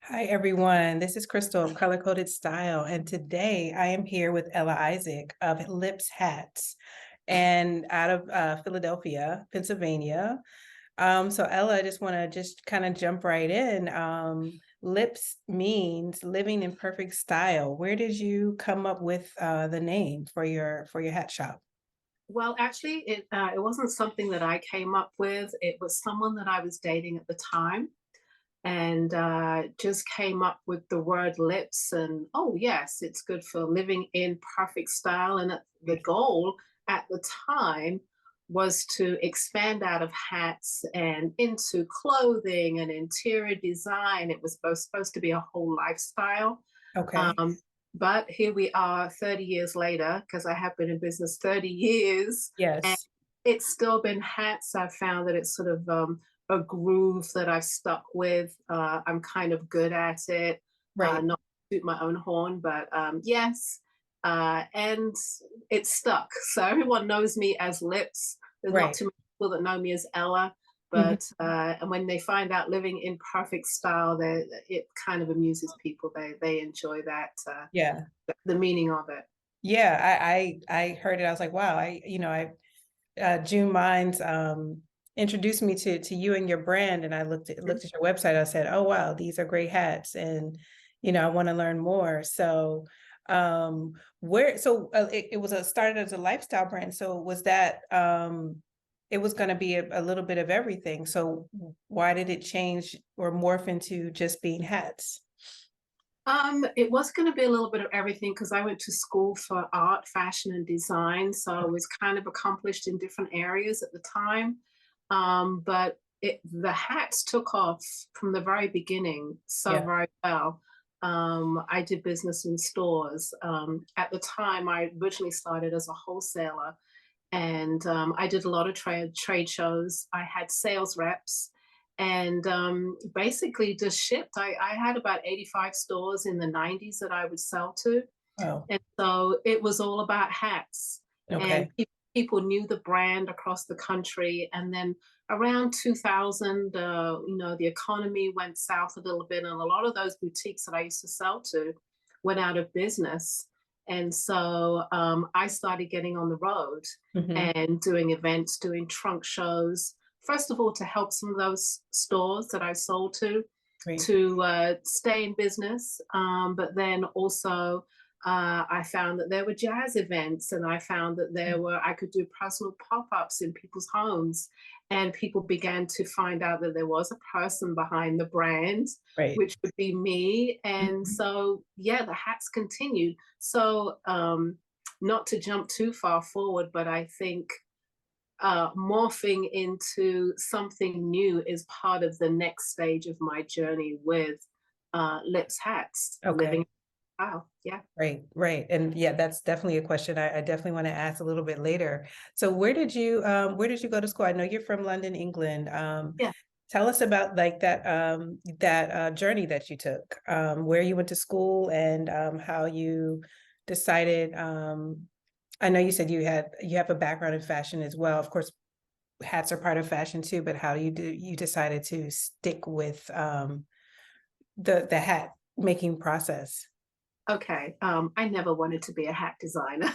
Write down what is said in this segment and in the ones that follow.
Hi, everyone. This is Crystal of Color Coded Style, and today I am here with Ella Isaac of L.I.P.S Hats and out of Philadelphia, Pennsylvania. So Ella, I just want to just kind of jump right in. L.I.P.S means living in perfect style. Where did you come up with the name for your hat shop? Well, actually, it wasn't something that I came up with. It was someone that I was dating at the time, and just came up with the word lips. And oh, yes, it's good for living in perfect style. And the goal at the time was to expand out of hats and into clothing and interior design. It was both supposed to be a whole lifestyle. Okay. Um, but here we are 30 years later, because I have been in business 30 years, and Yes. it's still been hats. I've found that it's sort of a groove that I've stuck with. I'm kind of good at it, Right. not to toot my own horn, but yes. And it's stuck. So everyone knows me as Lips. There's not Right. too many people that know me as Ella. Mhm. But and when they find out living in perfect style, it kind of amuses people. They enjoy that Yeah. the meaning of it. Yeah. I heard it. I was like, wow. June Mines introduced me to you and your brand, and I looked at your website. I said, "Oh wow, these are great hats," and I want to learn more. So, where it was started as a lifestyle brand. So was that it was going to be a little bit of everything. So why did it change or morph into just being hats? It was going to be a little bit of everything because I went to school for art, fashion, and design. So I was kind of accomplished in different areas at the time. But the hats took off from the very beginning so Yeah. very well. I did business in stores. At the time, I originally started as a wholesaler, and I did a lot of trade shows. I had sales reps, and basically just shipped. I had about 85 stores in the 90s that I would sell to, Oh, and so it was all about hats. And okay. people knew the brand across the country. And then around 2000, the economy went south a little bit, and a lot of those boutiques that I used to sell to went out of business. And so I started getting on the road Hmm. and doing events, doing trunk shows. First of all, to help some of those stores that I sold Great. to stay in business. But then also, I found that there were jazz events, and I found that I could do personal pop ups in people's homes. And people began to find out that there was a person behind the brand, Right. which would be me. And Mhm. so, yeah, the hats continued. So, not to jump too far forward, but I think morphing into something new is part of the next stage of my journey with Lips Hats, living. Okay. Wow, yeah, Right, right. And yeah, that's definitely a question I definitely want to ask a little bit later. So where did you go to school? I know you're from London, England. yeah. Tell us about like that journey that you took, where you went to school and how you decided I know you said you have a background in fashion as well. Of course, hats are part of fashion too, but how you decided to stick with the hat making process. Okay. I never wanted to be a hat designer.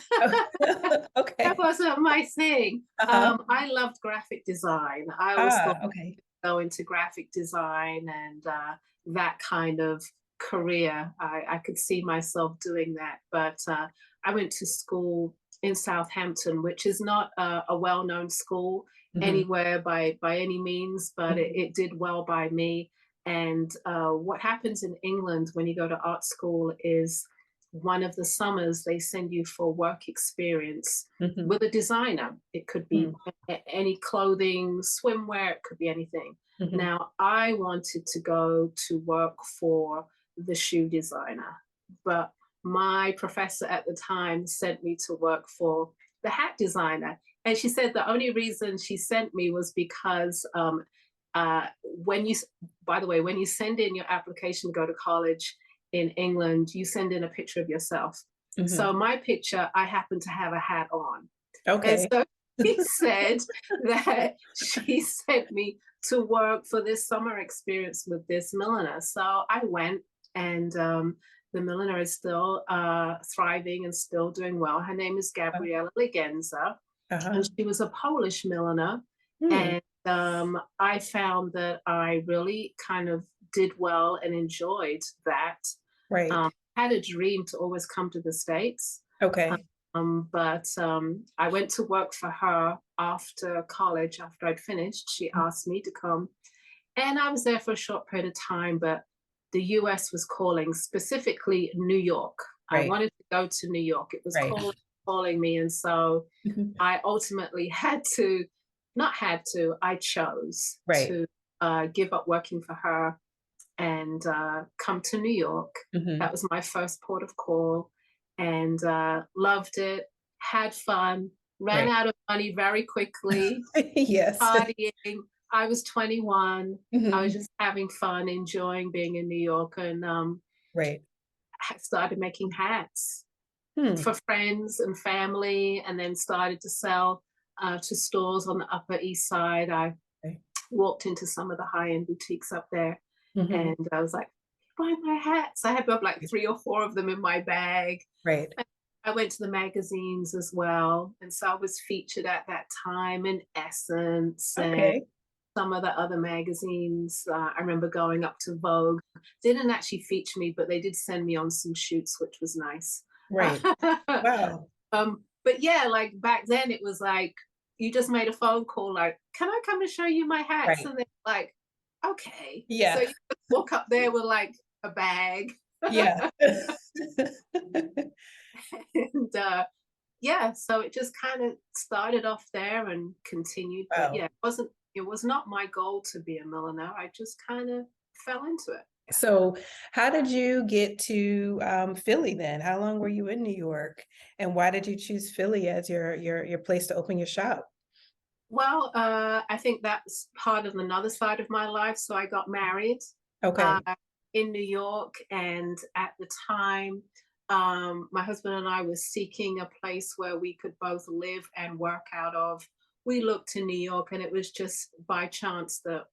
That Okay. wasn't my thing. Uh-huh. I loved graphic design. I always thought Okay. go into graphic design and that kind of career. I could see myself doing that. But I went to school in Southampton, which is not a well-known school Hmm. anywhere by any means, but Hmm. it did well by me. And what happens in England when you go to art school is one of the summers they send you for work experience Hmm. with a designer. It could be any clothing, swimwear, it could be anything. Hmm. Now, I wanted to go to work for the shoe designer, but my professor at the time sent me to work for the hat designer. And she said the only reason she sent me was because when you, by the way, when you send in your application to go to college in England, you send in a picture of yourself. Hmm. So my picture, I happen to have a hat on. And Okay. so She said that she sent me to work for this summer experience with this milliner. So I went, and the milliner is still thriving and still doing well. Her name is Gabriella Legenza, and Uh-huh. she was a Polish milliner. Hmm. And I found that I really kind of did well and enjoyed that. Right. Had a dream to always come to the States. Okay. But I went to work for her after college. After I'd finished, she asked me to come, and I was there for a short period of time. But the US was calling, specifically New York. I Right. wanted to go to New York. It was Right. calling me. And so I ultimately had to, not had to, I chose Right. to give up working for her and come to New York. Hmm. That was my first port of call, and loved it, had fun, ran Right. out of money very quickly, Yes. partying. I was 21. I was Hmm. just having fun, enjoying being in New York, and Right. I started making hats Hmm. for friends and family, and then started to sell to stores on the Upper East Side. I Right. walked into some of the high-end boutiques up there, Hmm. and I was like, buy my hats. I had like 3 or 4 of them in my bag. Right. I went to the magazines as well, and so I was featured at that time in Essence and Okay. some of the other magazines. I remember going up to Vogue. Didn't actually feature me, but they did send me on some shoots, which was nice. Right. Wow. But yeah, like back then it was like you just made a phone call, like, "Can I come and show you my hats?" Right. And they're like, "Okay." So Yeah. you just walk up there with like a bag. Yeah. And yeah, so it just kind of started off there and continued. But yeah, Wow. it was not my goal to be a milliner. I just kind of fell into it. Yeah. So, how did you get to Philly then? How long were you in New York, and why did you choose Philly as your place to open your shop? Well, I think that's part of another side of my life. So I got married uh, Okay. in New York, and at the time, my husband and I were seeking a place where we could both live and work out of. We looked to New York, and it was just by chance that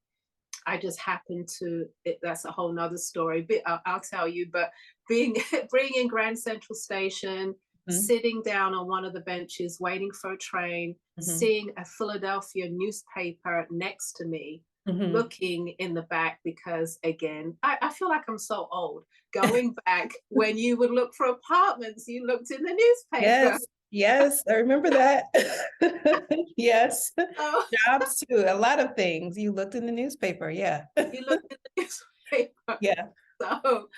I just happened to. That's a whole nother story. But I'll tell you. But being being in Grand Central Station, Mhm. sitting down on one of the benches, waiting for a train, Mhm. seeing a Philadelphia newspaper next to me, Mhm. looking in the back because again, I feel like I'm so old. Going back when you would look for apartments, you looked in the newspaper. Yes, yes, I remember that. Yes, Oh, jobs too, a lot of things. You looked in the newspaper, yeah. you looked in the newspaper. Yeah. So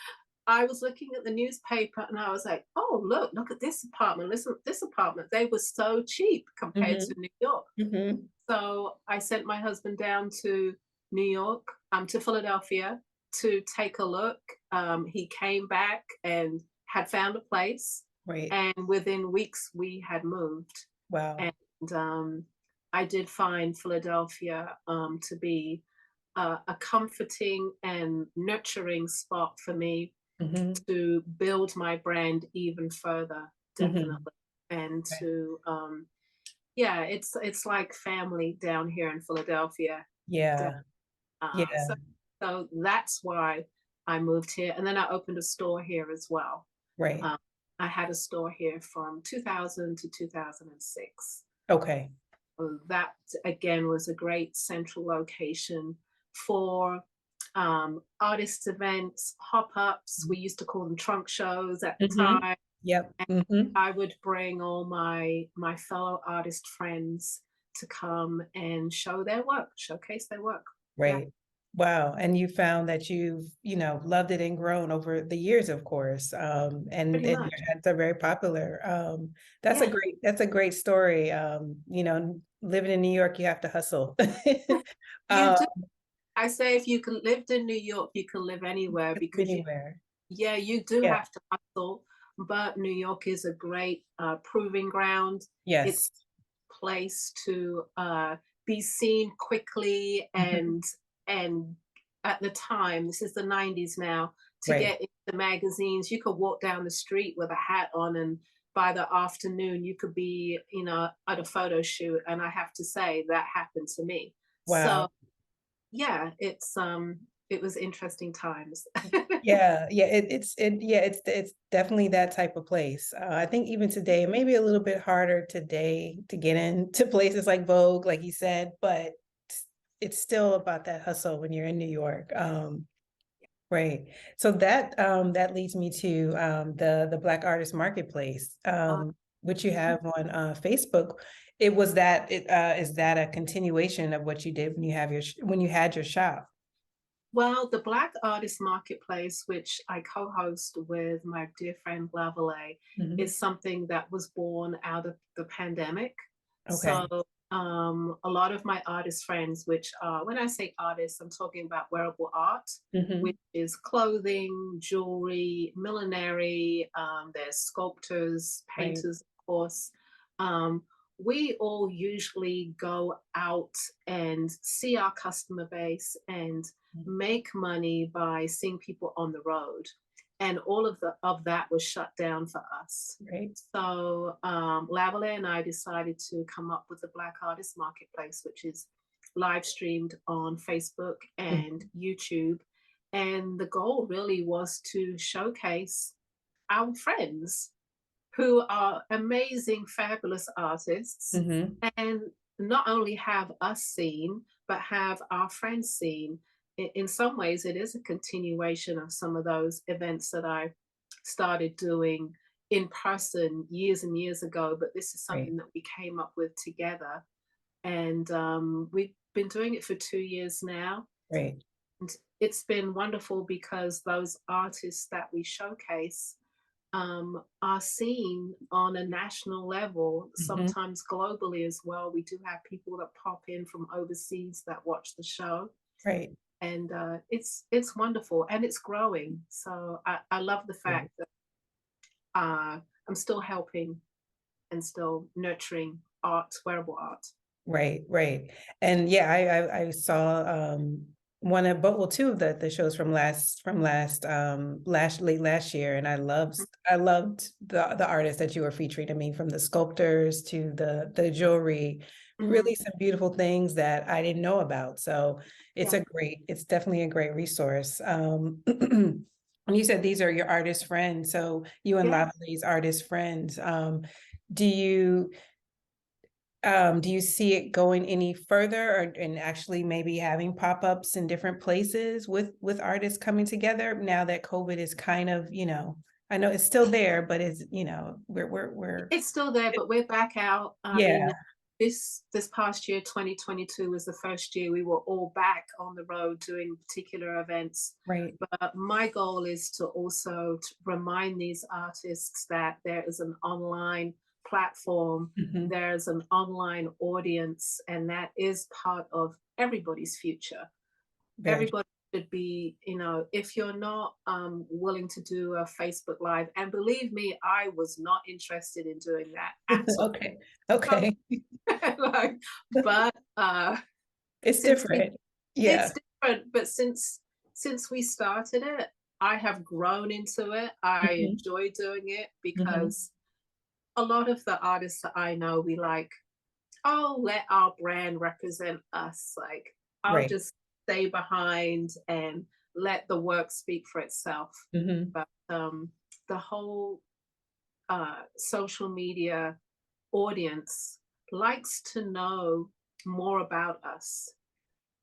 I was looking at the newspaper and I was like, oh, look at this apartment. Listen, this apartment. They were so cheap compared to Mhm. New York. Mhm. So I sent my husband down to New York, to Philadelphia to take a look. He came back and had found a place. Right. And within weeks, we had moved. Wow. And I did find Philadelphia to be a comforting and nurturing spot for me Mhm. to build my brand even further, Mhm. definitely. And Right. to yeah, it's like family down here in Philadelphia. de- Yeah. Uh, Yeah. so so that's why I moved here, and then I opened a store here as well. Right. Um, I had a store here from 2000 to 2006. Okay. That again was a great central location for artist events, pop-ups. We used to call them trunk shows at the Mhm. time. Yep. And Mhm. I would bring all my fellow artist friends to come and show their work, showcase their work. Yeah, Right. Wow. And you found that you've, loved it and grown over the years, of course. And pretty and your much. hats are very popular. Yeah, That's a great story. Living in New York, you have to hustle. you Um, do. I say if you can lived in New York, you can live anywhere because you, anywhere. yeah, you do Yeah. have to hustle, but New York is a great proving ground. It's Yes. a place to be seen quickly, Mhm. and at the time, this is the 90s now, to Right. get into the magazines, you could walk down the street with a hat on and by the afternoon you could be, at a photo shoot, and I have to say that happened to me. So Wow. yeah, it was interesting times. Yeah, yeah, it's definitely that type of place. I think even today, maybe a little bit harder today to get into places like Vogue, like you said, but it's still about that hustle when you're in New York. Right. So that leads me to the Black Artist Marketplace, Uh, which you have on Facebook. It was that it is that a continuation of what you did when you have when you had your shop? well, the Black Artist Marketplace, which I co-host with my dear friend Lavale, Mhm. is something that was born out of the pandemic. So Okay. a lot of my artist friends, which when I say artists, I'm talking about wearable art, which Hmm. is clothing, jewelry, millinery. There's sculptors, Right. painters, of course. Um, we all usually go out and see our customer base and make money by seeing people on the road, and all of that was shut down for us. Right. So Lavale and I decided to come up with the Black Artist Marketplace, which is live streamed on Facebook and Mhm. YouTube. And the goal really was to showcase our friends who are amazing, fabulous artists, Mhm. and not only have us seen, but have our friends seen. In some ways, it is a continuation of some of those events that I started doing in person years and years ago. But this is Right. something that we came up with together. And we've been doing it for 2 years now. Right. And it's been wonderful because those artists that we showcase are seen on a national level, Mhm. sometimes globally as well. We do have people that pop in from overseas that watch the show, Right. and it's wonderful and it's growing. So I love the Right. fact that I'm still helping and still nurturing art, wearable art. Right, right. And yeah, I saw one of but well two of the shows from last late last year, and I loved the artists that you were featuring. I mean, from the sculptors to the jewelry, Hmm. really some beautiful things that I didn't know about. So Yeah. it's definitely a great resource. And you said these are your artist friends. So you and Yeah. Lavalley's artist friends. Do you do you see it going any further or and actually maybe having pop-ups in different places with artists coming together now that COVID is kind of, I know it's still there, but it's, we're It's still there, but we're back out. I yeah, mean, this past year, 2022, was the first year we were all back on the road doing particular events. right. But my goal is to also remind these artists that there is an online platform, Hmm. there's an online audience, and that is part of everybody's future. Very Everybody should be, if you're not willing to do a Facebook Live, and believe me, I was not interested in doing that at all. okay. Okay. Like, but It's since we, different. Yeah. it's different, but since we started it, I have grown into it. I Hmm. enjoy doing it Hmm. because a lot of the artists that I know, we like, oh, let our brand represent us. Like, I'll Right. just stay behind and let the work speak for itself. Hmm. But the whole social media audience likes to know more about us.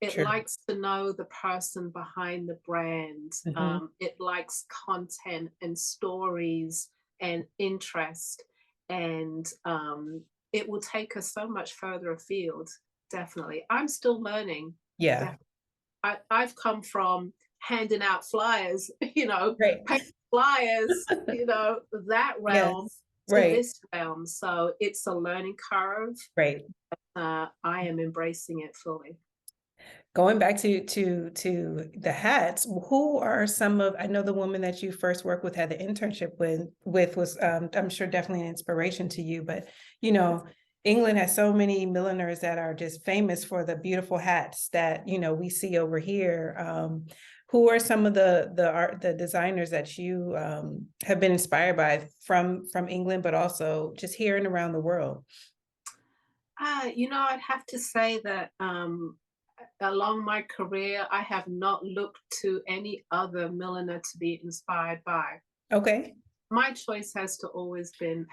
It True. likes to know the person behind the brand. Hmm. It likes content and stories and interest. And it will take us so much further afield, definitely. I'm still learning. Yeah. Def- I've come from handing out flyers, Right. paper flyers, that realm Yes. to Right. this realm. So it's a learning curve. Right. I am embracing it fully. Going back to the hats, who are some of, I know the woman that you first worked with, had the internship with was I'm sure definitely an inspiration to you, but you know, England has so many milliners that are just famous for the beautiful hats that, we see over here. Who are some of the designers that you have been inspired by from England, but also just here and around the world? I'd have to say that along my career, I have not looked to any other milliner to be inspired by. Okay. My choice has always been,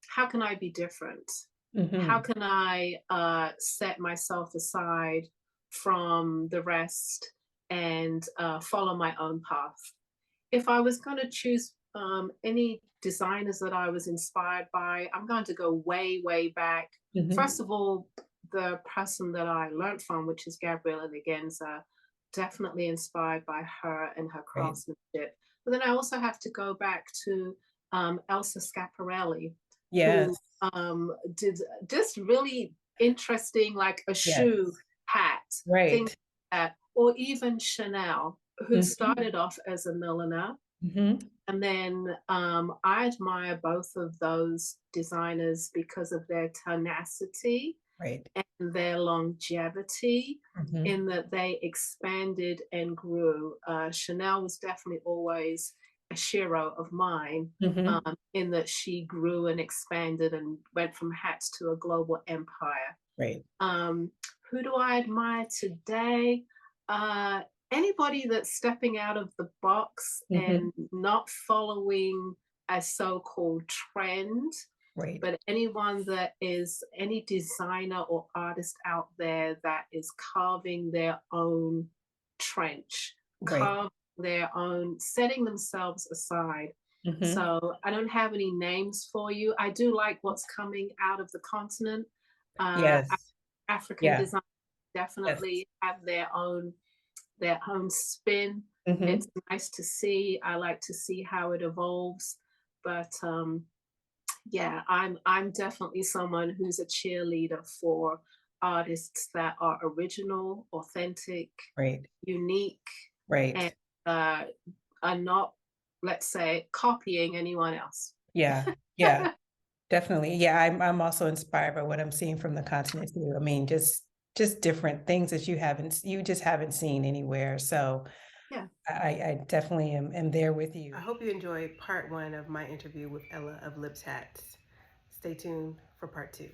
how can I be different? How Hmm. can I set myself aside from the rest and follow my own path? If I was going to choose any designers that I was inspired by, I'm going to go way, way back. Hmm. First of all, the person that I learned from, which is Gabriella Negenza, definitely inspired by her and her Right. craftsmanship. But then I also have to go back to Elsa Scaparelli, who Yes. did this really interesting, like a Yes. shoe hat, things Right. like that, or even Chanel, who Hmm. started off as a milliner. Hmm. And then I admire both of those designers because of their tenacity Right. and their longevity, Hmm. in that they expanded and grew. Chanel was definitely always a hero of mine, Hmm. in that she grew and expanded and went from hats to a global empire. Right. Um, who do I admire today? Uh, Anybody that's stepping out of the box Hmm. and not following a so-called trend, Right. but anyone that is any designer or artist out there that is carving their own trench, Right. carving their own, setting themselves aside. Hmm. So I don't have any names for you. I do like what's coming out of the continent. Uh, Yes. African Yeah. design Yes. definitely have their own spin. Hmm. It's nice to see. I like to see how it evolves. But yeah, I'm definitely someone who's a cheerleader for artists that are original, authentic, Right. unique, Right. and uh, are not, let's say, copying anyone else. Yeah. Yeah. Definitely. Yeah, I'm also inspired by what I'm seeing from the continent too. I mean, just different things that you just haven't seen anywhere. So Yeah. I definitely am there with you. I hope you enjoyed part one of my interview with Ella of L.I.P.S Hats. Stay tuned for part two.